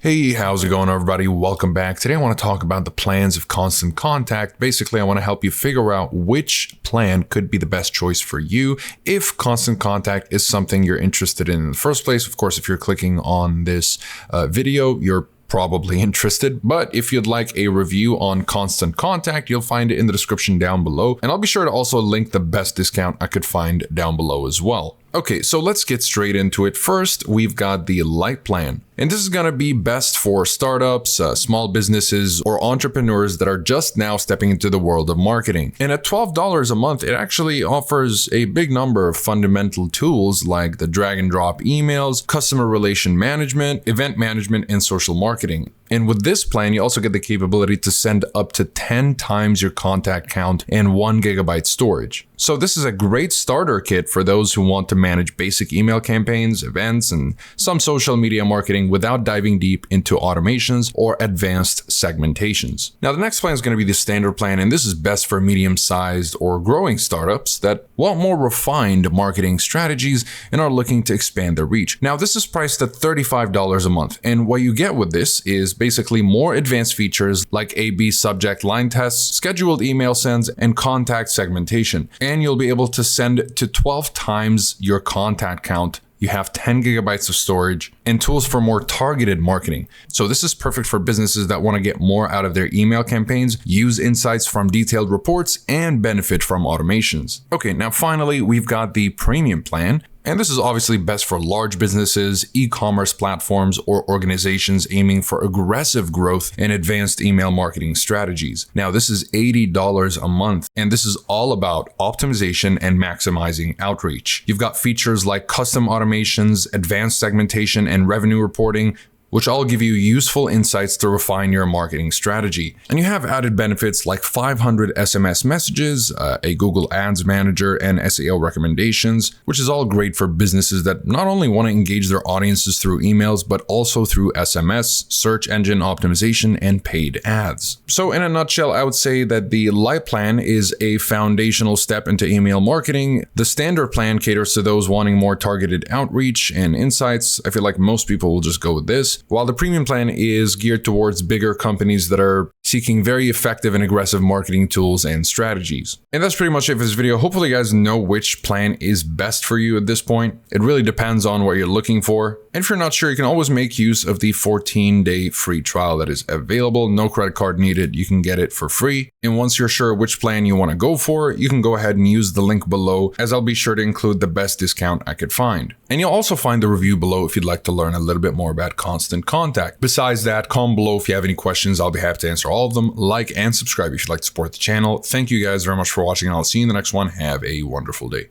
Hey, how's it going, everybody? Welcome back. Today I want to talk about the plans of Constant Contact. Basically, I want to help you figure out which plan could be the best choice for you if Constant Contact is something you're interested in the first place. Of course, if you're clicking on this video, you're probably interested, but if you'd like a review on Constant Contact, you'll find it in the description down below, and I'll be sure to also link the best discount I could find down below as well. Okay, so let's get straight into it. First, we've got the Lite plan. And this is going to be best for startups, small businesses, or entrepreneurs that are just now stepping into the world of marketing. And at $12 a month, it actually offers a big number of fundamental tools like the drag and drop emails, customer relation management, event management, and social marketing. And with this plan, you also get the capability to send up to 10 times your contact count and 1 GB storage. So this is a great starter kit for those who want to manage basic email campaigns, events, and some social media marketing without diving deep into automations or advanced segmentations. Now, the next plan is going to be the standard plan, and this is best for medium-sized or growing startups that want more refined marketing strategies and are looking to expand their reach. Now, this is priced at $35 a month, and what you get with this is basically more advanced features like A/B subject line tests, scheduled email sends, and contact segmentation. And you'll be able to send to 12 times your contact count. You have 10 gigabytes of storage and tools for more targeted marketing. So this is perfect for businesses that want to get more out of their email campaigns, use insights from detailed reports, and benefit from automations. Okay, now finally, we've got the premium plan. And this is obviously best for large businesses, e-commerce platforms, or organizations aiming for aggressive growth and advanced email marketing strategies. Now, this is $80 a month, and this is all about optimization and maximizing outreach. You've got features like custom automations, advanced segmentation, and revenue reporting, which all give you useful insights to refine your marketing strategy. And you have added benefits like 500 SMS messages, a Google Ads Manager, and SEO recommendations, which is all great for businesses that not only want to engage their audiences through emails, but also through SMS, search engine optimization, and paid ads. So in a nutshell, I would say that the Lite plan is a foundational step into email marketing. The standard plan caters to those wanting more targeted outreach and insights. I feel like most people will just go with this, while the premium plan is geared towards bigger companies that are seeking very effective and aggressive marketing tools and strategies. And that's pretty much it for this video. Hopefully you guys know which plan is best for you at this point. It really depends on what you're looking for. And if you're not sure, you can always make use of the 14-day free trial that is available. No credit card needed. You can get it for free. And once you're sure which plan you want to go for, you can go ahead and use the link below, as I'll be sure to include the best discount I could find. And you'll also find the review below if you'd like to learn a little bit more about Constant Contact. Besides that, comment below if you have any questions. I'll be happy to answer all of them. Like and subscribe if you'd like to support the channel. Thank you guys very much for watching, and I'll see you in the next one. Have a wonderful day.